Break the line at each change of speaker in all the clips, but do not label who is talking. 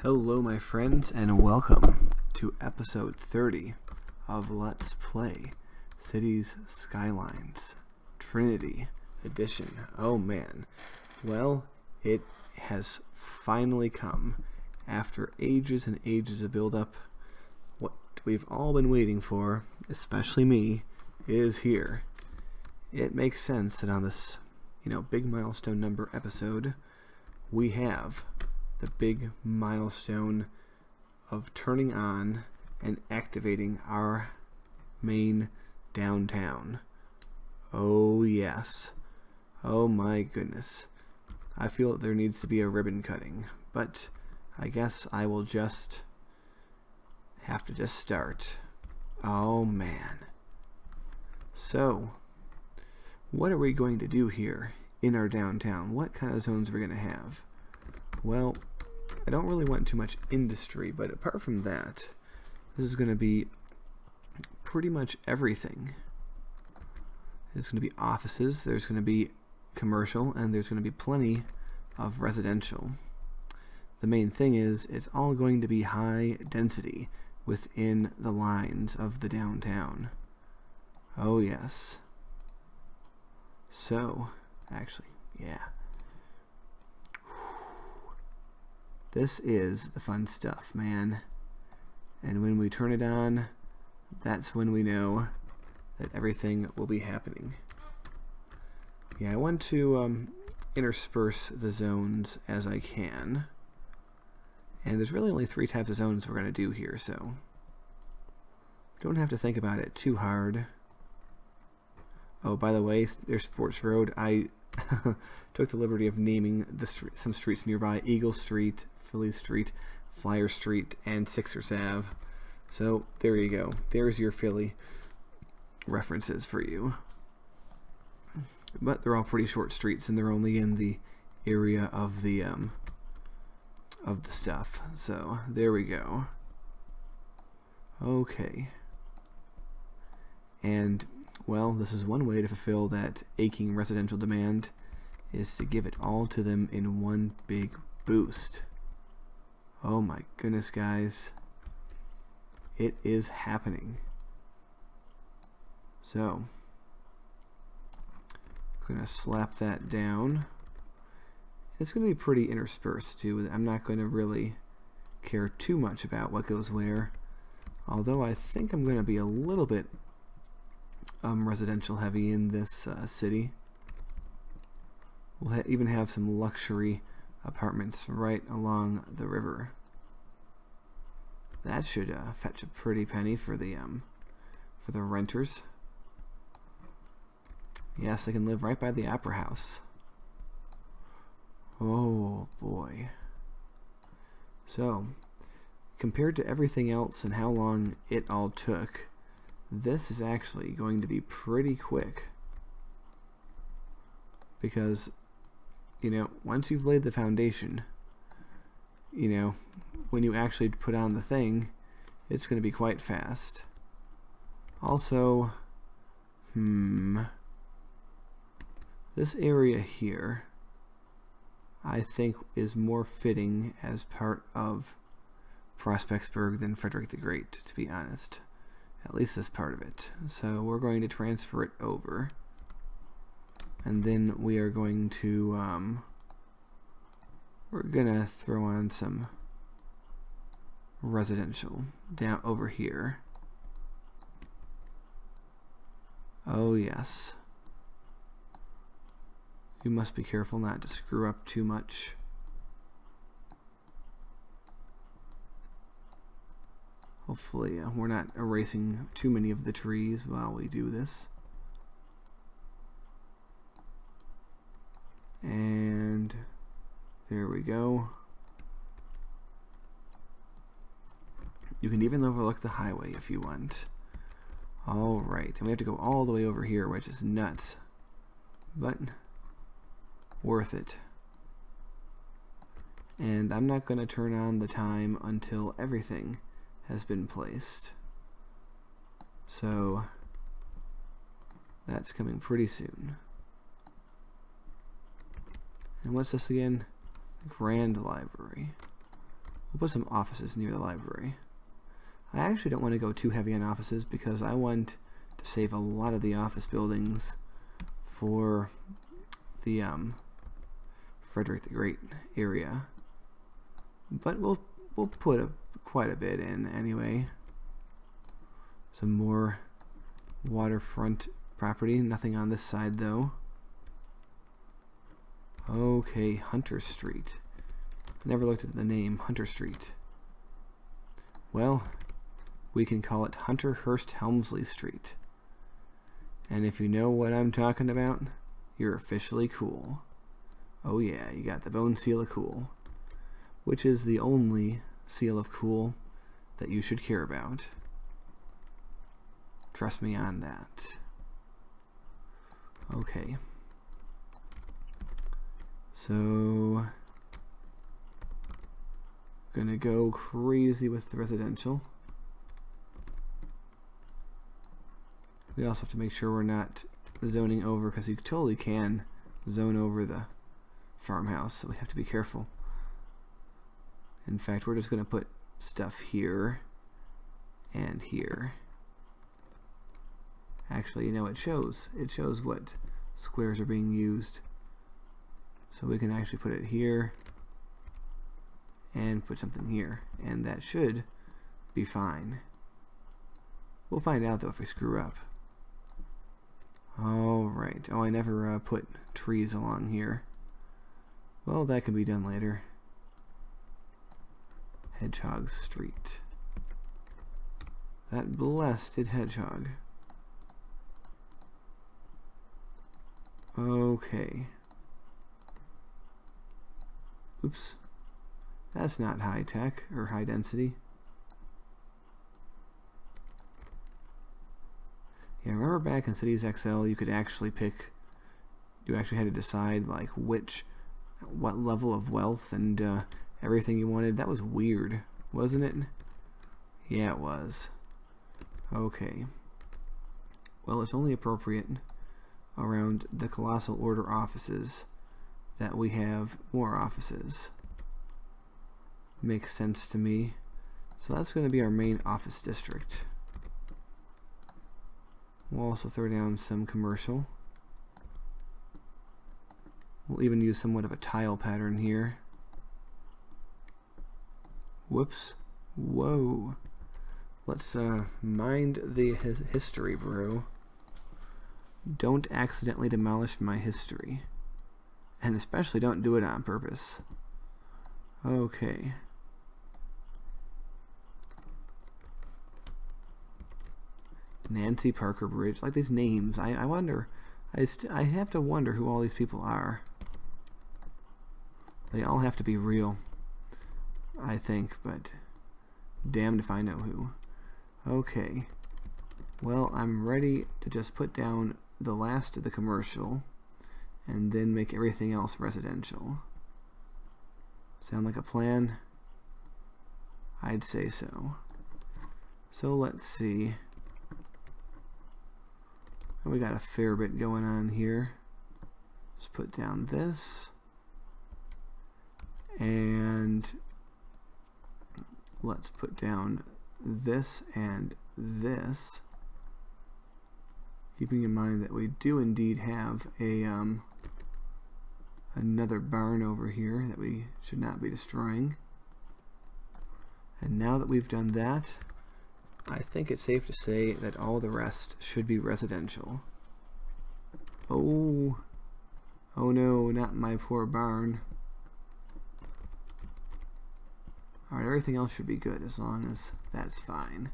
Hello my friends and welcome to episode 30 of Let's Play Cities Skylines Trinity Edition. Oh man, well it has finally come after ages and ages of build up. What we've all been waiting for, especially me, is here. It makes sense that on this, big milestone number episode, we have the big milestone of turning on and activating our main downtown. Oh yes. Oh my goodness. I feel that there needs to be a ribbon cutting, but I guess I will just have to start. Oh man. So, what are we going to do here in our downtown? What kind of zones are we going to have? Well, I don't really want too much industry, but apart from that, this is going to be pretty much everything. There's going to be offices, there's going to be commercial, and there's going to be plenty of residential. The main thing is, it's all going to be high density within the lines of the downtown. Oh yes. So, actually, yeah. This is the fun stuff, man. And when we turn it on, that's when we know that everything will be happening. Yeah, I want to intersperse the zones as I can. And there's really only 3 types of zones we're going to do here, so don't have to think about it too hard. Oh, by the way, there's Sports Road. I took the liberty of naming some streets nearby: Eagle Street, Philly Street, Flyer Street, and Sixers Ave. So there you go. There's your Philly references for you. But they're all pretty short streets, and they're only in the area of the stuff. So there we go. Okay. And well, this is one way to fulfill that aching residential demand, is to give it all to them in one big boost. Oh my goodness, guys. It is happening. So, I'm going to slap that down. It's going to be pretty interspersed too. I'm not going to really care too much about what goes where. Although I think I'm going to be a little bit residential heavy in this city. We'll even have some luxury apartments right along the river. That should fetch a pretty penny for the renters. Yes, they can live right by the Opera House. Oh boy. So, compared to everything else and how long it all took, this is actually going to be pretty quick. Because, once you've laid the foundation, when you actually put on the thing, it's going to be quite fast. Also, this area here, I think, is more fitting as part of Prospectsburg than Frederick the Great, to be honest. At least this part of it. So we're going to transfer it over. And then we are going to, we're gonna throw on some residential down over here. Oh yes. You must be careful not to screw up too much. Hopefully we're not erasing too many of the trees while we do this. And there we go. You can even overlook the highway if you want. Alright, and we have to go all the way over here, which is nuts. But worth it. And I'm not going to turn on the time until everything has been placed. So that's coming pretty soon. And what's this again? Grand Library. We'll put some offices near the library. I actually don't want to go too heavy on offices because I want to save a lot of the office buildings for the Frederick the Great area. But we'll put quite a bit in anyway. Some more waterfront property. Nothing on this side though. Okay, Hunter Street. Never looked at the name Hunter Street. Well, we can call it Hunter Hurst Helmsley Street. And if you know what I'm talking about, you're officially cool. Oh yeah, you got the bone seal of cool, which is the only seal of cool that you should care about. Trust me on that. Okay. So, gonna go crazy with the residential. We also have to make sure we're not zoning over, because you totally can zone over the farmhouse, so we have to be careful. In fact, we're just going to put stuff here and here. Actually, you know, it shows what squares are being used. So we can actually put it here and put something here, and that should be fine. We'll find out though if we screw up. Alright. Oh, I never put trees along here. Well, that can be done later. Hedgehog Street. That blasted hedgehog. Okay. Oops. That's not high tech or high density. Yeah, remember back in Cities XL, you could actually pick, you actually had to decide like what level of wealth and everything you wanted. That was weird, wasn't it? Yeah, it was. Okay. Well, it's only appropriate around the Colossal Order offices that we have more offices. Makes sense to me. So that's going to be our main office district. We'll also throw down some commercial. We'll even use somewhat of a tile pattern here. Whoops. Whoa. Let's mind the history, bro. Don't accidentally demolish my history. And especially don't do it on purpose. Okay. Nancy Parker Bridge. Like these names. I wonder. I have to wonder who all these people are. They all have to be real, I think, but damned if I know who. Okay. Well, I'm ready to just put down the last of the commercial and then make everything else residential. Sound like a plan? I'd say so. So let's see. We got a fair bit going on here. Let's put down this. And let's put down this and this. Keeping in mind that we do indeed have a another barn over here that we should not be destroying. And now that we've done that, I think it's safe to say that all the rest should be residential. Oh no, not my poor barn. Alright, everything else should be good as long as that's fine.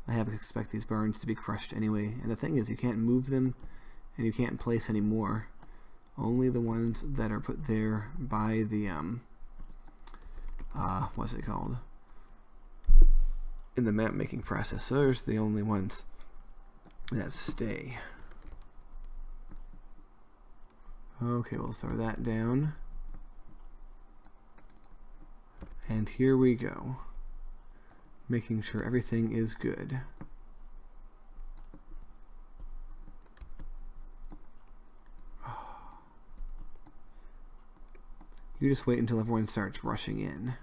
I have to expect these barns to be crushed anyway, and the thing is, you can't move them and you can't place any more. Only the ones that are put there by the what's it called? In the map making process. So there's the only ones that stay. Okay, we'll throw that down. And here we go. Making sure everything is good. You just wait until everyone starts rushing in.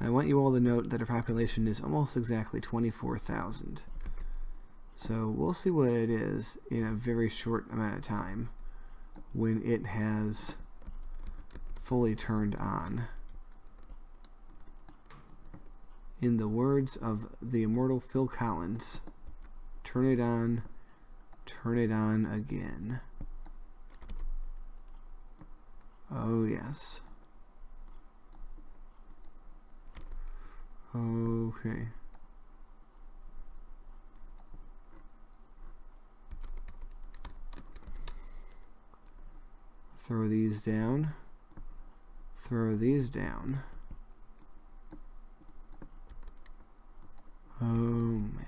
I want you all to note that our population is almost exactly 24,000. So we'll see what it is in a very short amount of time when it has fully turned on. In the words of the immortal Phil Collins, turn it on again. Oh yes. Okay. Throw these down. Throw these down. Oh man.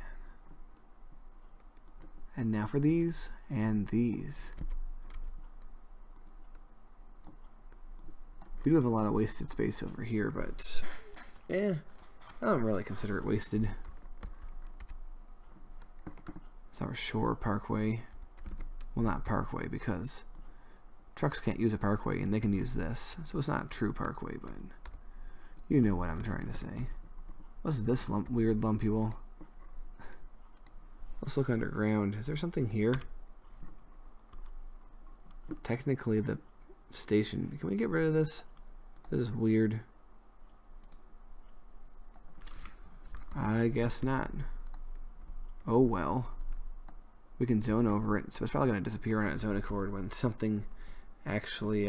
And now for these and these. We do have a lot of wasted space over here, but I don't really consider it wasted. It's our shore parkway. Well, not parkway, because trucks can't use a parkway and they can use this, so it's not a true parkway, but you know what I'm trying to say. What's this weird lumpy wall? Let's look underground. Is there something here? Technically the station. Can we get rid of this? This is weird. I guess not. Oh well. We can zone over it, so it's probably going to disappear on its own accord when something actually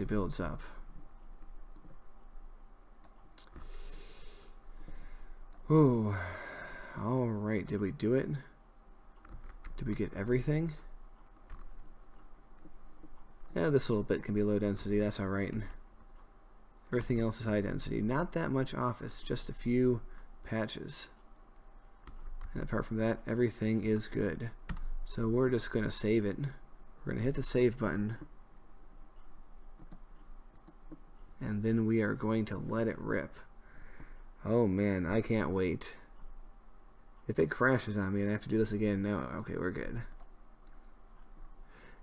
builds up. Oh, all right. Did we do it? Did we get everything? Yeah, this little bit can be low density. That's all right. Everything else is high density. Not that much office, just a few patches. And apart from that, everything is good. So we're just going to save it. We're going to hit the save button. And then we are going to let it rip. Oh man, I can't wait. If it crashes on me and I have to do this again, no, okay, we're good.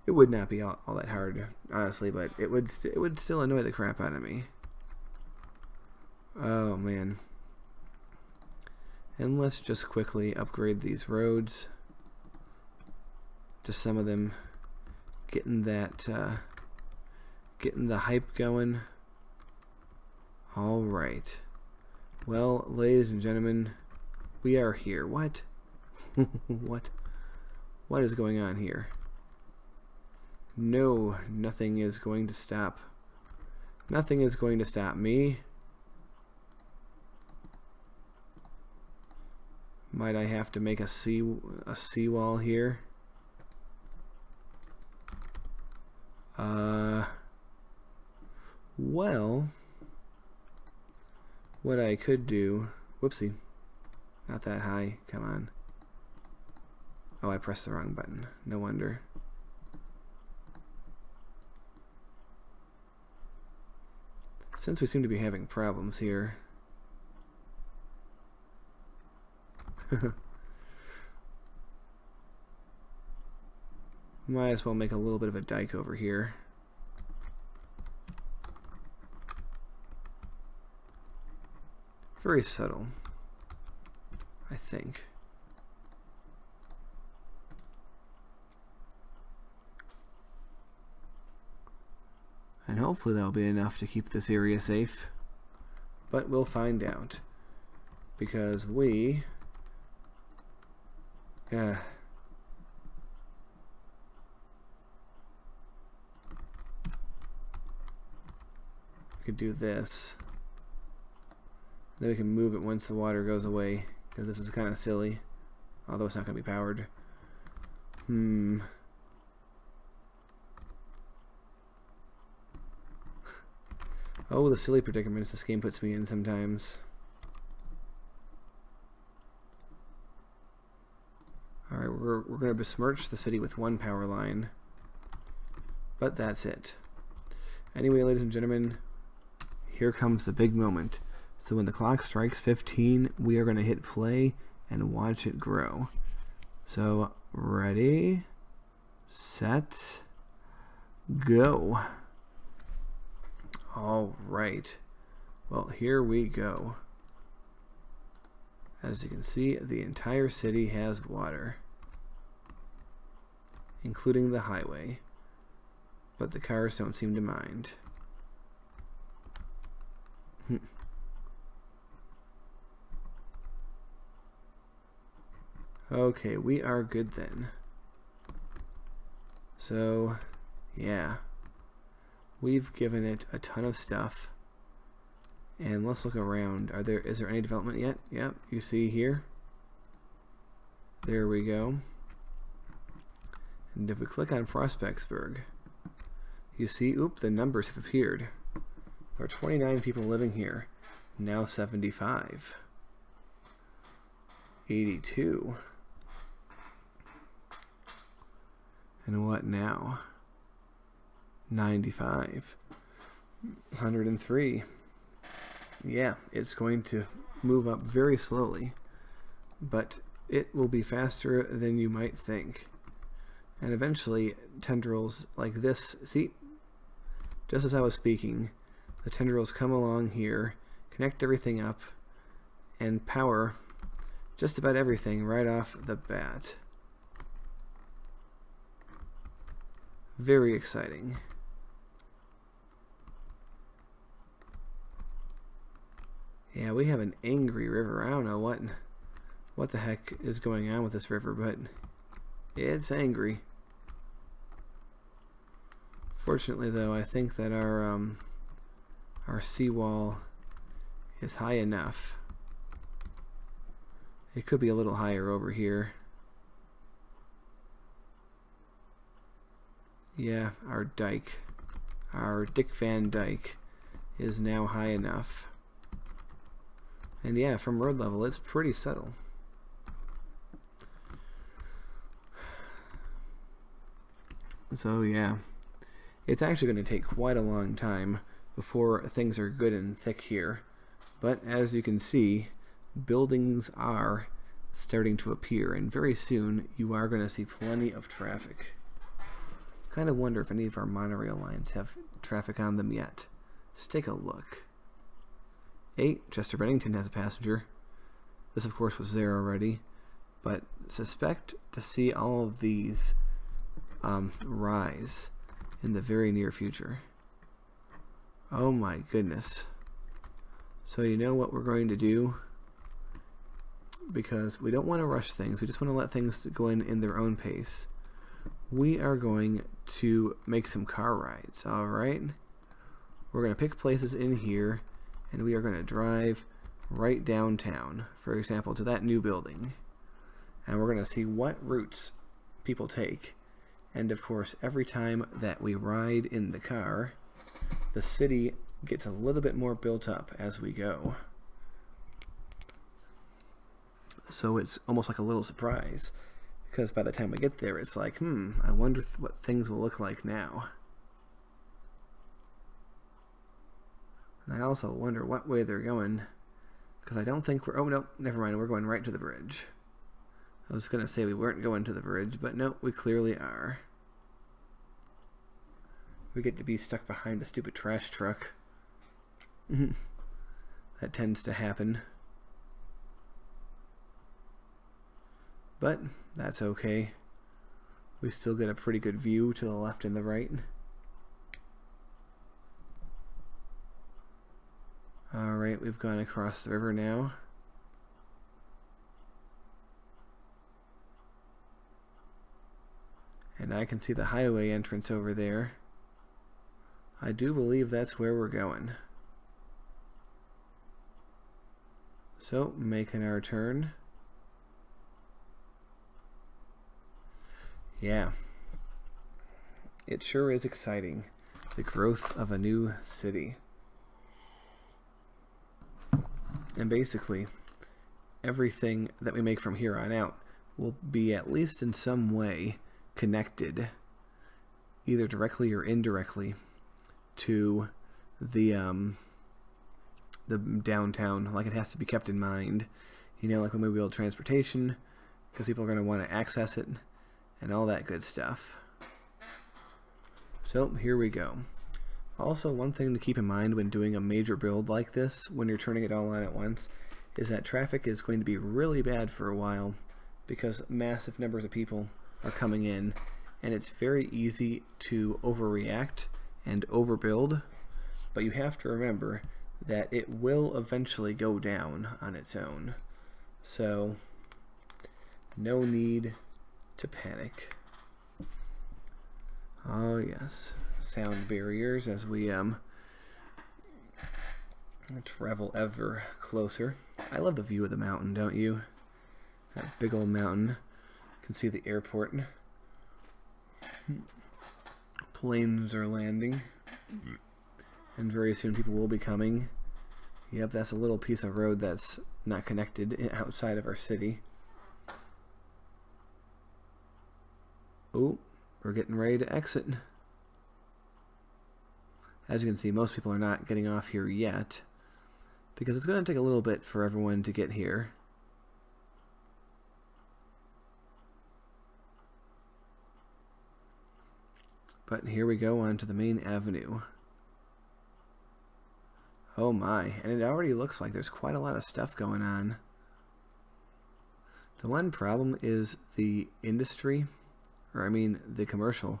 It would not be all that hard, honestly, but it would still annoy the crap out of me. Oh man. And let's just quickly upgrade these roads. Just some of them getting that getting the hype going. All right. Well, ladies and gentlemen, we are here. What? What is going on here? No, nothing is going to stop. Nothing is going to stop me. Might I have to make a seawall here? Well, what I could do, whoopsie, not that high, come on. Oh, I pressed the wrong button, no wonder. Since we seem to be having problems here, might as well make a little bit of a dike over here. Very subtle, I think. And hopefully that'll be enough to keep this area safe. But we'll find out. Because we could do this. Then we can move it once the water goes away, because this is kind of silly, although it's not going to be powered. Oh, the silly predicaments this game puts me in sometimes. Alright, we're going to besmirch the city with one power line. But that's it. Anyway, ladies and gentlemen, here comes the big moment. So when the clock strikes 15, we are going to hit play and watch it grow. So, ready, set, go. All right. Well, here we go. As you can see, the entire city has water, including the highway, but the cars don't seem to mind. Okay, we are good then. So, yeah. We've given it a ton of stuff. And let's look around. Is there any development yet? Yep, you see here. There we go. And if we click on Prospectsburg, you see, the numbers have appeared. There are 29 people living here. Now 75. 82. And what now? 95. 103. Yeah, it's going to move up very slowly, but it will be faster than you might think. And eventually, tendrils like this, see, just as I was speaking, the tendrils come along here, connect everything up, and power just about everything right off the bat. Very exciting. Yeah, we have an angry river. I don't know what the heck is going on with this river, but it's angry. Fortunately, though, I think that our seawall is high enough. It could be a little higher over here. Yeah, our dike, our Dick Van Dyke, is now high enough. And yeah, from road level, it's pretty subtle. So yeah, it's actually going to take quite a long time before things are good and thick here. But as you can see, buildings are starting to appear, and very soon you are going to see plenty of traffic. Kind of wonder if any of our monorail lines have traffic on them yet. Let's take a look. 8, Chester Bennington has a passenger. This, of course, was there already, but suspect to see all of these rise in the very near future. Oh my goodness. So you know what we're going to do? Because we don't want to rush things, we just want to let things go in their own pace. We are going to make some car rides, alright? We're going to pick places in here, and we are going to drive right downtown, for example, to that new building. And we're going to see what routes people take. And of course, every time that we ride in the car, the city gets a little bit more built up as we go. So it's almost like a little surprise, because by the time we get there, it's like, I wonder what things will look like now. And I also wonder what way they're going, because I don't think oh no, never mind, we're going right to the bridge. I was going to say we weren't going to the bridge, but no, we clearly are. We get to be stuck behind a stupid trash truck. That tends to happen. But that's okay. We still get a pretty good view to the left and the right. Alright, we've gone across the river now. And I can see the highway entrance over there. I do believe that's where we're going. So, making our turn. Yeah. It sure is exciting. The growth of a new city. And basically, everything that we make from here on out will be at least in some way connected, either directly or indirectly, to the downtown. Like, it has to be kept in mind, you know, like when we build transportation, because people are going to want to access it and all that good stuff. So here we go. Also, one thing to keep in mind when doing a major build like this, when you're turning it all on at once, is that traffic is going to be really bad for a while because massive numbers of people are coming in, and it's very easy to overreact and overbuild, but you have to remember that it will eventually go down on its own. So, no need to panic. Oh yes, sound barriers as we travel ever closer. I love the view of the mountain, don't you? That big old mountain. You can see the airport. Planes are landing. And very soon people will be coming. Yep, that's a little piece of road that's not connected outside of our city. Oh, we're getting ready to exit. As you can see, most people are not getting off here yet, because it's going to take a little bit for everyone to get here. But here we go onto the main avenue. Oh my, and it already looks like there's quite a lot of stuff going on. The one problem is the industry, or I mean the commercial,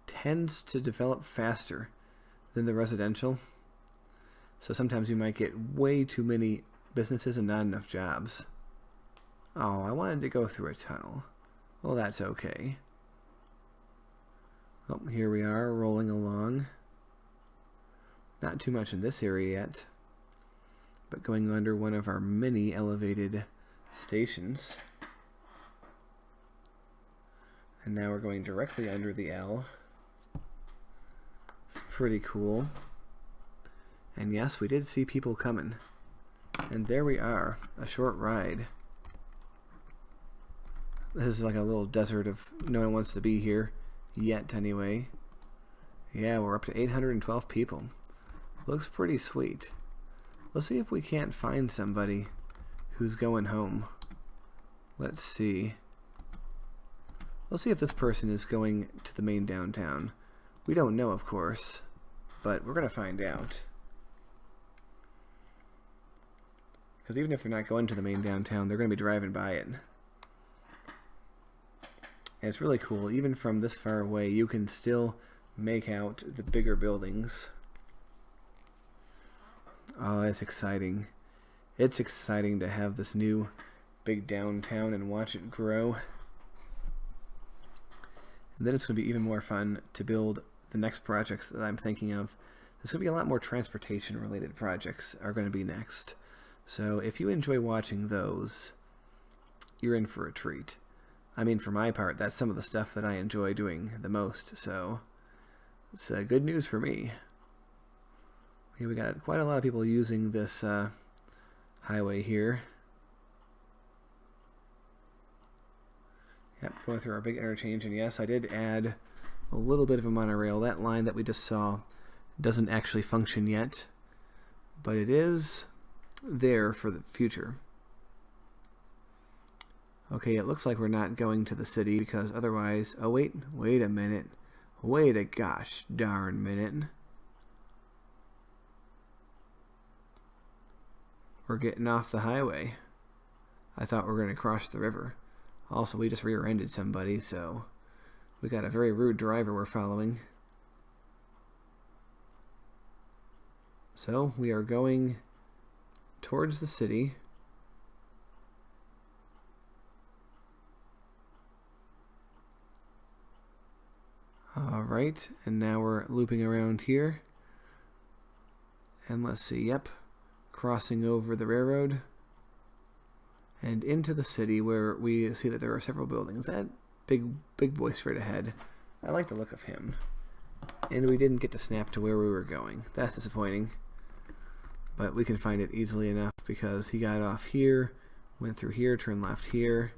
tends to develop faster than the residential. So sometimes you might get way too many businesses and not enough jobs. Oh, I wanted to go through a tunnel. Well, that's okay. Oh, here we are, rolling along. Not too much in this area yet, but going under one of our many elevated stations. And now we're going directly under the L. It's pretty cool. And yes, we did see people coming. And there we are, a short ride. This is like a little desert of no one wants to be here. Yet, anyway. Yeah, we're up to 812 people. Looks pretty sweet. Let's see if we can't find somebody who's going home. Let's see. Let's see if this person is going to the main downtown. We don't know, of course, but we're going to find out. Because even if they're not going to the main downtown, they're going to be driving by it. And it's really cool. Even from this far away, you can still make out the bigger buildings. Oh, it's exciting. It's exciting to have this new big downtown and watch it grow. And then it's going to be even more fun to build the next projects that I'm thinking of. There's going to be a lot more transportation related projects are going to be next. So if you enjoy watching those, you're in for a treat. I mean, for my part, that's some of the stuff that I enjoy doing the most, so it's good news for me. Okay, we got quite a lot of people using this highway here. Yep, going through our big interchange, and yes, I did add a little bit of a monorail. That line that we just saw doesn't actually function yet, but it is there for the future. Okay, it looks like we're not going to the city because otherwise... Oh, wait a minute. Wait a gosh darn minute. We're getting off the highway. I thought we were going to cross the river. Also, we just rear-ended somebody, so we got a very rude driver we're following. So, we are going towards the city. Alright, and now we're looping around here. And let's see, yep, crossing over the railroad and into the city where we see that there are several buildings. That big boy straight ahead, I like the look of him. And we didn't get to snap to where we were going. That's disappointing. But we can find it easily enough because he got off here, went through here, turned left here,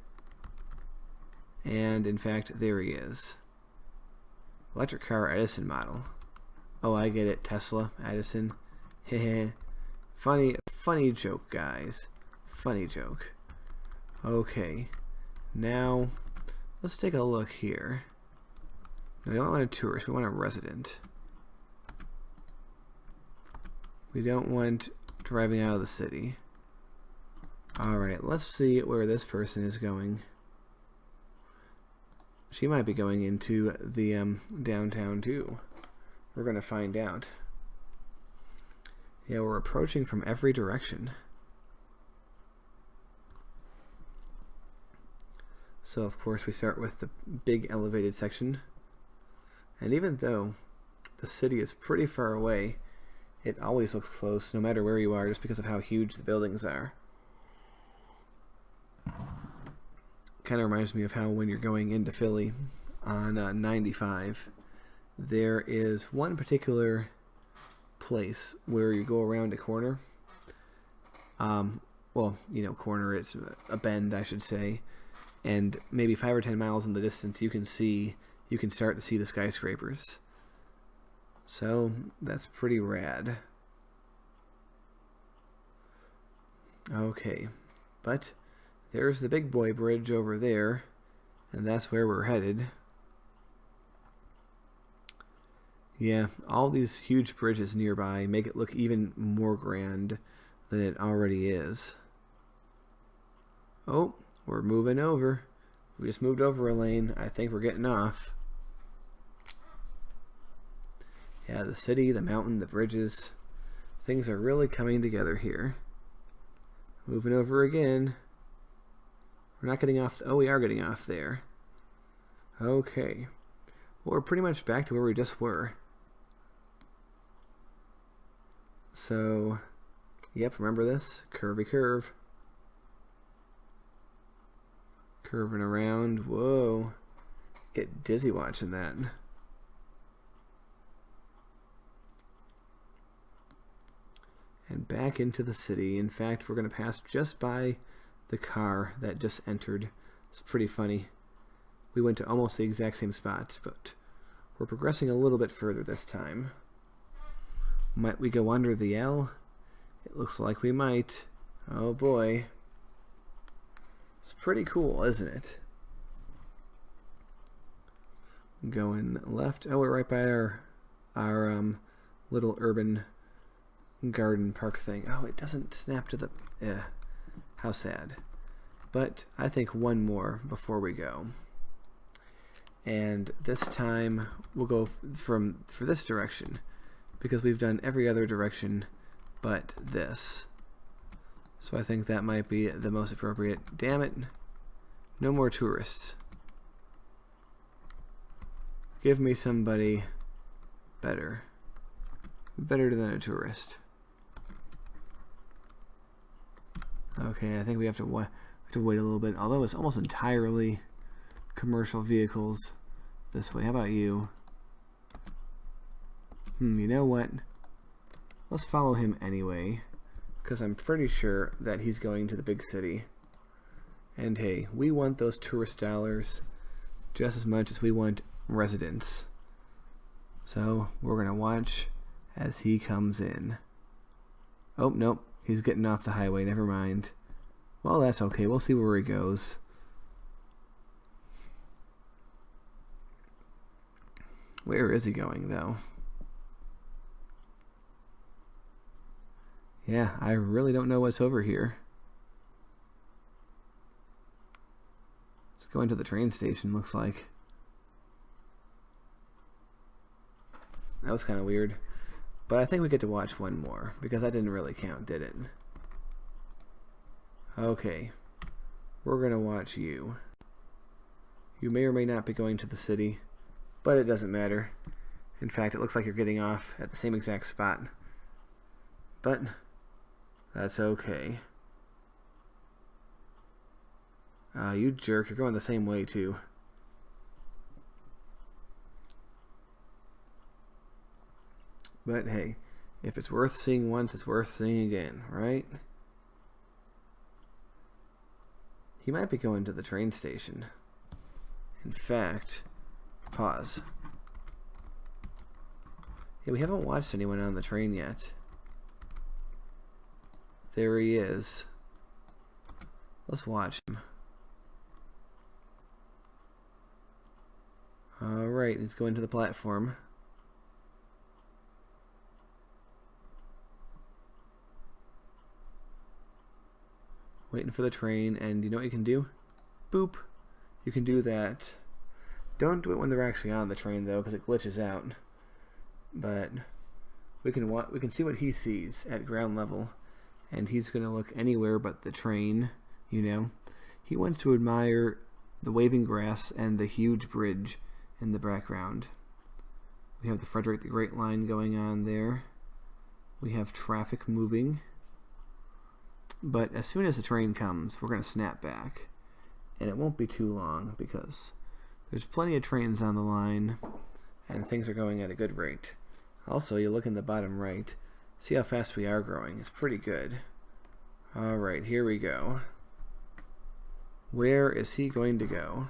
and in fact, there he is. Electric car Edison model. Oh, I get it. Tesla, Edison. Hehe. Funny joke, guys. Funny joke. Okay. Now, let's take a look here. No, we don't want a tourist. We want a resident. We don't want driving out of the city. Alright, let's see where this person is going. She might be going into the downtown too. We're going to find out. Yeah, we're approaching from every direction. So of course we start with the big elevated section. And even though the city is pretty far away, it always looks close no matter where you are, just because of how huge the buildings are. Kind of reminds me of how when you're going into Philly on 95, there is one particular place where you go around a corner. Well, you know, corner, it's a bend, I should say. And maybe 5 or 10 miles in the distance, you can start to see the skyscrapers. So that's pretty rad. Okay, but there's the big boy bridge over there, and that's where we're headed. Yeah, all these huge bridges nearby make it look even more grand than it already is. Oh, we're moving over. We just moved over a lane. I think we're getting off. Yeah, the city, the mountain, the bridges. Things are really coming together here. Moving over again. We're not getting off. Oh, we are getting off there. Okay. Well, we're pretty much back to where we just were. So, yep, remember this? Curvy curve. Curving around. Whoa. Get dizzy watching that. And back into the city. In fact, we're going to pass just by the car that just entered. It's pretty funny. We went to almost the exact same spot, but we're progressing a little bit further this time. Might we go under the L? It looks like we might. Oh boy. It's pretty cool, isn't it? Going left. Oh, we're right by our little urban garden park thing. Oh, it doesn't snap to the... how sad. But I think one more before we go. And this time we'll go for this direction, because we've done every other direction but this. So I think that might be the most appropriate. Damn it. No more tourists. Give me somebody better. Better than a tourist. Okay, I think we have to wait a little bit, although it's almost entirely commercial vehicles this way. How about you? You know what? Let's follow him anyway, because I'm pretty sure that he's going to the big city. And hey, we want those tourist dollars just as much as we want residents. So we're going to watch as he comes in. Oh, nope. He's getting off the highway. Never mind. Well, that's okay. We'll see where he goes. Where is he going, though? Yeah, I really don't know what's over here. Let's go into the train station, looks like. That was kind of weird. But I think we get to watch one more, because that didn't really count, did it? Okay. We're going to watch you. You may or may not be going to the city, but it doesn't matter. In fact, it looks like you're getting off at the same exact spot. But that's okay. You jerk, you're going the same way too. But hey, if it's worth seeing once, it's worth seeing again, right? He might be going to the train station. In fact, pause. Yeah, we haven't watched anyone on the train yet. There he is. Let's watch him. Alright, he's going to the platform. waiting for the train, and you know what you can do? Boop. You can do that. Don't do it when they're actually on the train though, because it glitches out. But we can see what he sees at ground level, and he's going to look anywhere but the train. You know, he wants to admire the waving grass and the huge bridge in the background. We have the Frederick the Great line going on there. We have traffic moving. But as soon as the train comes, we're going to snap back. And it won't be too long because there's plenty of trains on the line and things are going at a good rate. Also, you look in the bottom right, see how fast we are growing. It's pretty good. Alright, here we go. Where is he going to go?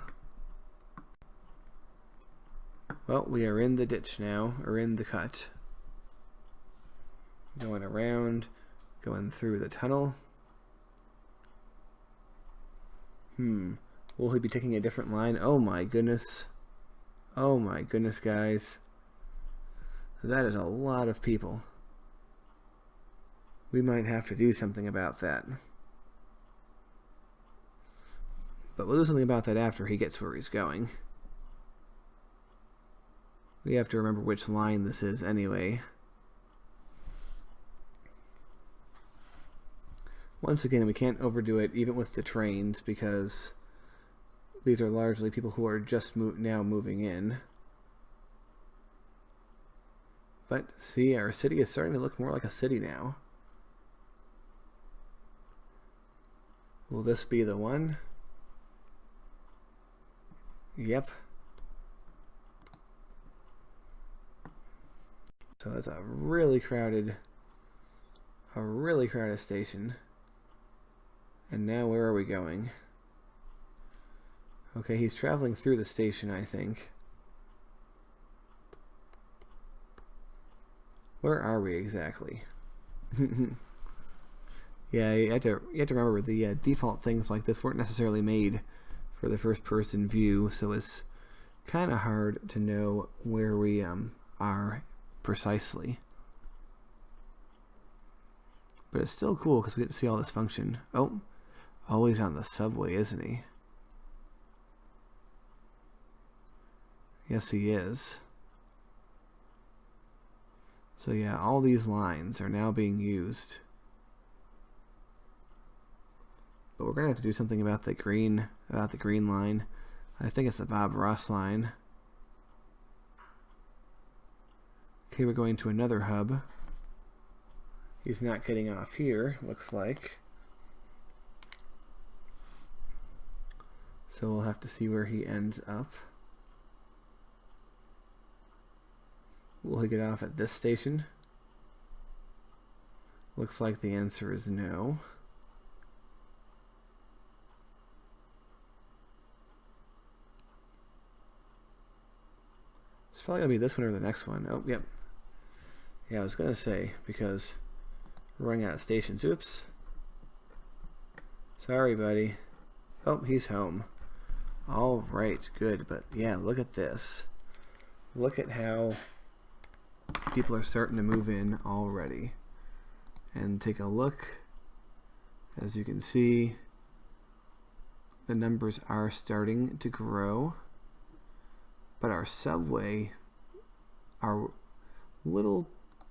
Well, we are in the ditch now, or in the cut. Going around, going through the tunnel. Will he be taking a different line? Oh my goodness. Oh my goodness, guys. That is a lot of people. We might have to do something about that. But we'll do something about that after he gets where he's going. We have to remember which line this is anyway. Once again, we can't overdo it even with the trains because these are largely people who are just now moving in. But see, our city is starting to look more like a city now. Will this be the one? Yep. So that's a really crowded station. And now where are we going? Okay, he's traveling through the station, I think. Where are we exactly? Yeah, you have to remember the default things like this weren't necessarily made for the first person view, so it's kind of hard to know where we are precisely. But it's still cool because we get to see all this function. Oh, he's on the subway, isn't he? Yes, he is. So yeah, all these lines are now being used. But we're gonna have to do something about the green line. I think it's the Bob Ross line. Okay, we're going to another hub. He's not getting off here, looks like. So we'll have to see where he ends up. Will he get off at this station? Looks like the answer is no. It's probably going to be this one or the next one. Oh, yep. Yeah, I was going to say, because we're running out of stations. Oops. Sorry, buddy. Oh, he's home. All right, good. But yeah, look at this. Look at how people are starting to move in already. And take a look. As you can see, the numbers are starting to grow. But our subway, our little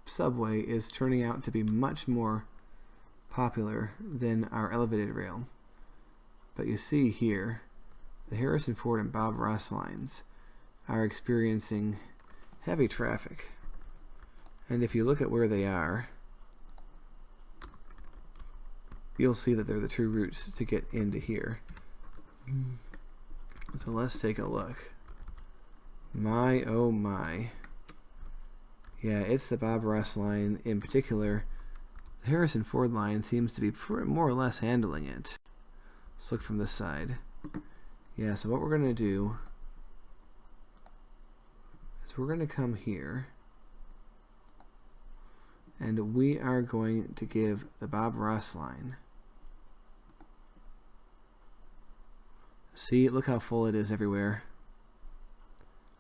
subway, is turning out to be much more popular than our elevated rail. But you see here, the Harrison Ford and Bob Ross lines are experiencing heavy traffic. And if you look at where they are, you'll see that they're the true routes to get into here. So let's take a look. My, oh my. Yeah, it's the Bob Ross line in particular. The Harrison Ford line seems to be more or less handling it. Let's look from this side. Yeah, so what we're going to do is we're going to come here. And we are going to give the Bob Ross line. See, look how full it is everywhere.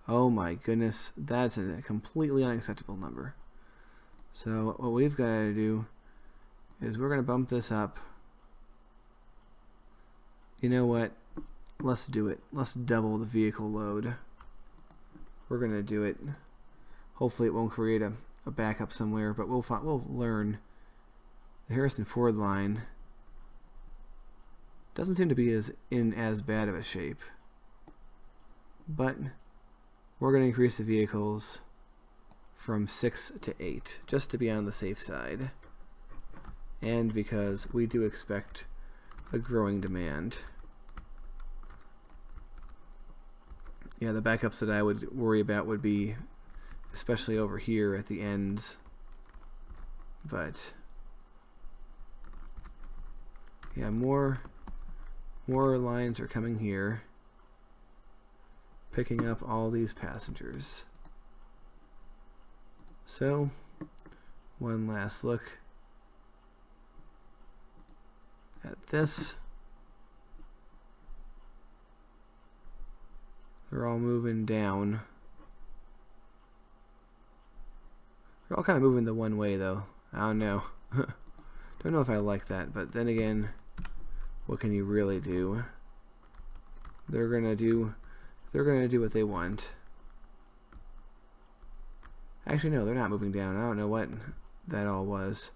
Oh my goodness, that's a completely unacceptable number. So what we've got to do is we're going to bump this up You know what? Let's do it. Let's double the vehicle load. We're gonna do it. Hopefully it won't create a backup somewhere, but we'll learn. The Harrison Ford line doesn't seem to be in as bad of a shape, but we're going to increase the vehicles from 6 to 8 just to be on the safe side, and because we do expect a growing demand. Yeah, the backups that I would worry about would be especially over here at the ends, but yeah, more lines are coming here, picking up all these passengers. So, one last look at this. They're all moving down. They're all kind of moving the one way, though. I don't know. Don't know if I like that, but then again, what can you really do? They're gonna do what they want. Actually, no, they're not moving down. I don't know what that all was.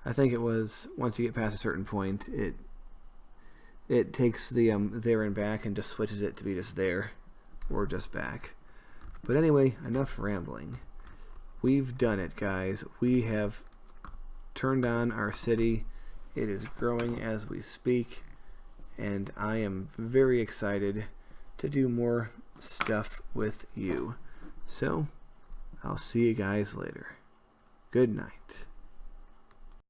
I think it was once you get past a certain point, it takes the there and back and just switches it to be just there or just back. But anyway, enough rambling. We've done it, guys. We have turned on our city. It is growing as we speak, and I am very excited to do more stuff with you. So, I'll see you guys later. Good night.